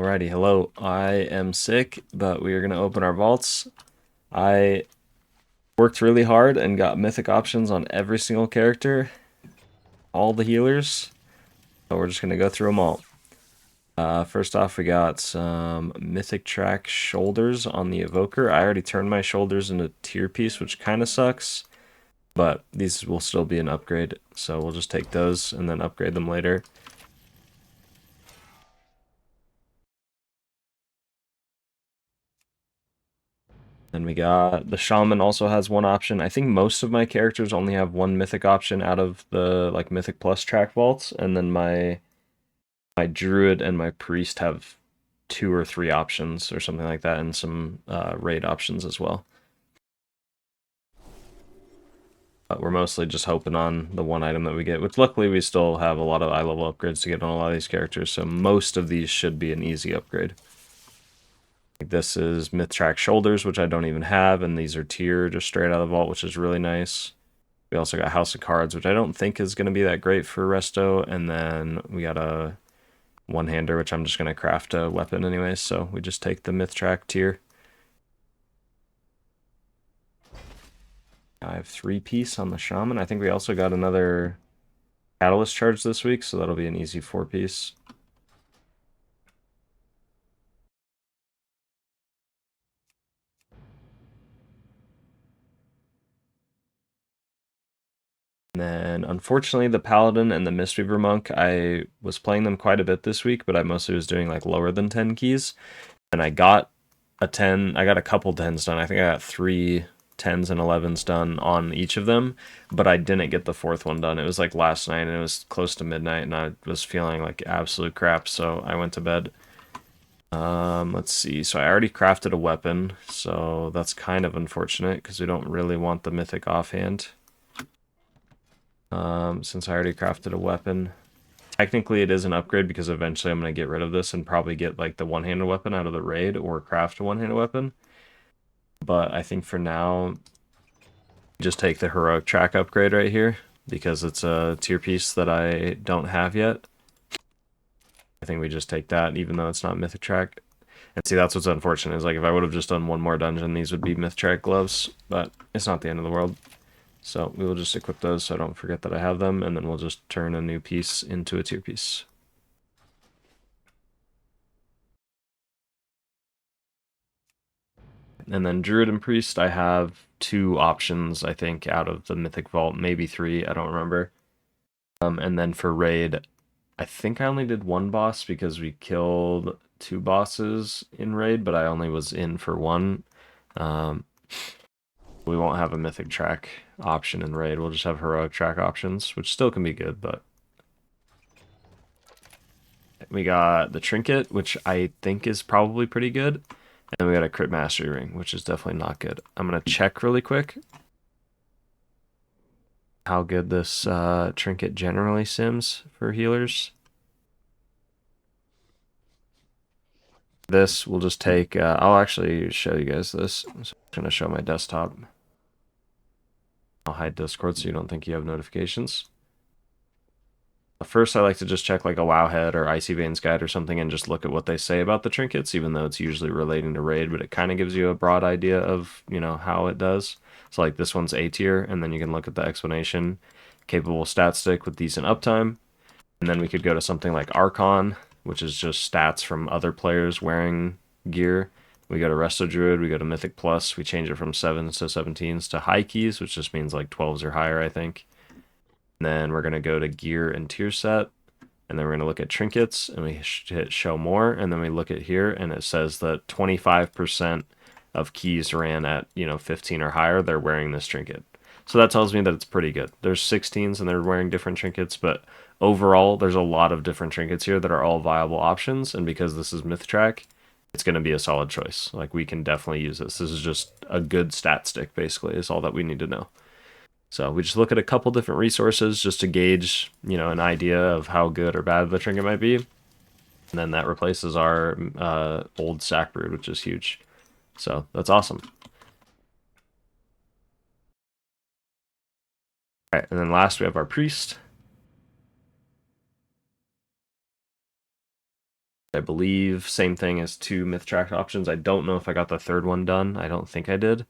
Alrighty, hello. I am sick, but we are going to open our vaults. I worked really hard and got mythic options on every single character, all the healers. So we're just going to go through them all. First off, we got some mythic track shoulders on the evoker. I already turned my shoulders into tier piece, which kind of sucks, but these will still be an upgrade. So we'll just take those and then upgrade them later. Then we got the Shaman also has one option. I think most of my characters only have one mythic option out of the like mythic plus track vaults, and then my Druid and my Priest have 2 or 3 options or something like that, and some raid options as well. But we're mostly just hoping on the one item that we get, which luckily we still have a lot of eye level upgrades to get on a lot of these characters, so most of these should be an easy upgrade. This is Myth Track Shoulders, which I don't even have, and these are tier just straight out of the vault, which is really nice. We also got House of Cards, which I don't think is going to be that great for Resto, and then we got a one-hander, which I'm just going to craft a weapon anyway, so we just take the Myth Track tier. I have 3-piece on the Shaman. I think we also got another Catalyst charge this week, so that'll be an easy 4-piece. And then, unfortunately, the Paladin and the Mistweaver Monk, I was playing them quite a bit this week, but I mostly was doing like lower than 10 keys. And I got a 10, I got a couple 10s done. I think I got 3 10s and 11s done on each of them, but I didn't get the 4th one done. It was like last night, and it was close to midnight, and I was feeling like absolute crap, so I went to bed. Let's see. So I already crafted a weapon, so that's kind of unfortunate because we don't really want the mythic offhand. Since I already crafted a weapon, technically it is an upgrade because eventually I'm going to get rid of this and probably get like the one-handed weapon out of the raid or craft a one-handed weapon. But I think for now, just take the heroic track upgrade right here because it's a tier piece that I don't have yet. I think we just take that even though it's not mythic track. And see, that's what's unfortunate is like if I would have just done one more dungeon, these would be myth track gloves, but it's not the end of the world. So we will just equip those so I don't forget that I have them, and then we'll just turn a new piece into a tier piece. And then Druid and Priest, I have 2 options, I think, out of the Mythic Vault, maybe 3, I don't remember. And then for Raid, I think I only did 1 boss because we killed 2 bosses in Raid, but I only was in for 1. We won't have a Mythic Track option in Raid, we'll just have Heroic Track options, which still can be good, but... We got the Trinket, which I think is probably pretty good. And we got a Crit Mastery Ring, which is definitely not good. I'm going to check really quick how good this Trinket generally sims for healers. This will just take... I'll actually show you guys this. So I'm just going to show my desktop. I'll hide Discord so you don't think you have notifications. First, I like to just check like a Wowhead or Icy Veins guide or something and just look at what they say about the trinkets, even though it's usually relating to raid, but it kind of gives you a broad idea of, you know, how it does. So like this one's A tier, and then you can look at the explanation. Capable stat stick with decent uptime. And then we could go to something like Archon, which is just stats from other players wearing gear. We go to Resto Druid, we go to Mythic Plus, we change it from 7s to 17s to high keys, which just means like 12s or higher, I think. And then we're going to go to gear and tier set, and then we're going to look at trinkets, and we hit show more, and then we look at here, and it says that 25% of keys ran at, 15 or higher, they're wearing this trinket. So that tells me that it's pretty good. There's 16s and they're wearing different trinkets, but overall there's a lot of different trinkets here that are all viable options, and because this is Myth Track, it's going to be a solid choice. Like, we can definitely use this. This is just a good stat stick, basically, is all that we need to know. So we just look at a couple different resources just to gauge, an idea of how good or bad the trinket might be. And then that replaces our old sack brood, which is huge. So that's awesome. All right, and then last we have our priest. I believe same thing as 2 myth track options. I don't know if I got the third one done. I don't think I did.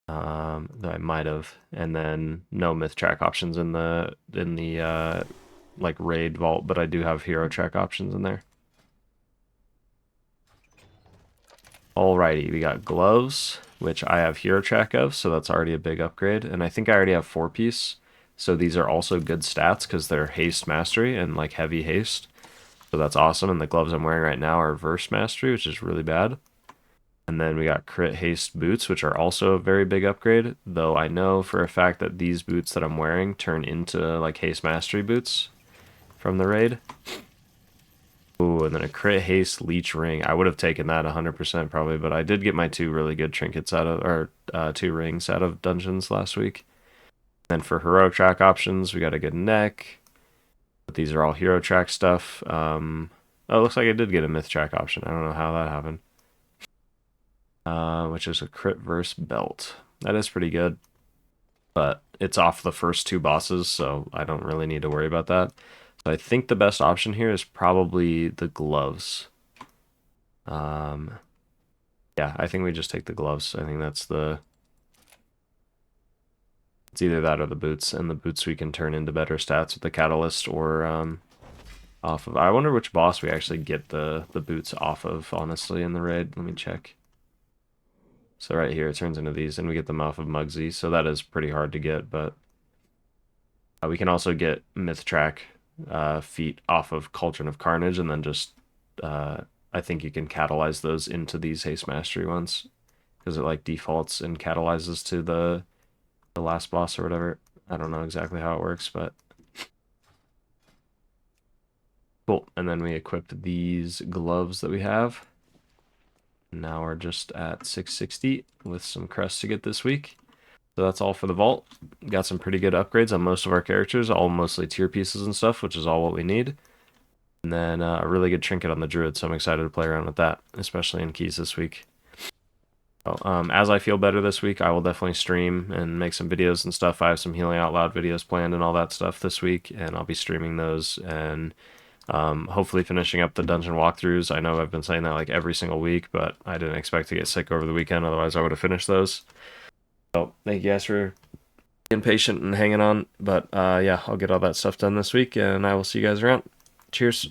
Though I might have. And then no myth track options in the like raid vault, but I do have hero track options in there. Alrighty, we got gloves, which I have hero track of, so that's already a big upgrade. And I think I already have 4-piece, so these are also good stats because they're haste mastery and like heavy haste. So that's awesome. And the gloves I'm wearing right now are verse mastery, which is really bad. And then we got crit haste boots, which are also a very big upgrade, though I know for a fact that these boots that I'm wearing turn into like haste mastery boots from the raid. Ooh, and then a crit haste leech ring. I would have taken that 100% probably, but I did get my 2 really good trinkets out of, or 2 rings out of dungeons last week. Then for hero track options, we got a good neck. But these are all hero track stuff. Oh, it looks like I did get a myth track option. I don't know how that happened. Which is a crit verse belt. That is pretty good. But it's off the first 2 bosses, so I don't really need to worry about that. So I think the best option here is probably the gloves. Yeah, I think we just take the gloves. I think that's the... It's either that or the boots, and the boots we can turn into better stats with the catalyst or off of... I wonder which boss we actually get the boots off of, honestly, in the raid. Let me check. So right here, it turns into these, and we get them off of Mugsy, so that is pretty hard to get, but... we can also get Myth Track feet off of Cauldron of Carnage, and then just... I think you can catalyze those into these Haste Mastery ones, because it like defaults and catalyzes to the last boss or whatever. I don't know exactly how it works, but... Cool, and then we equip these gloves that we have. Now we're just at 660 with some crests to get this week. So that's all for the vault. Got some pretty good upgrades on most of our characters, all mostly tier pieces and stuff, which is all what we need. And then a really good trinket on the Druid, so I'm excited to play around with that, especially in keys this week. So, as I feel better this week, I will definitely stream and make some videos and stuff. I have some Healing Out Loud videos planned and all that stuff this week, and I'll be streaming those and hopefully finishing up the dungeon walkthroughs. I know I've been saying that like every single week, but I didn't expect to get sick over the weekend, otherwise I would have finished those. So thank you guys for being patient and hanging on, but yeah, I'll get all that stuff done this week, and I will see you guys around. Cheers.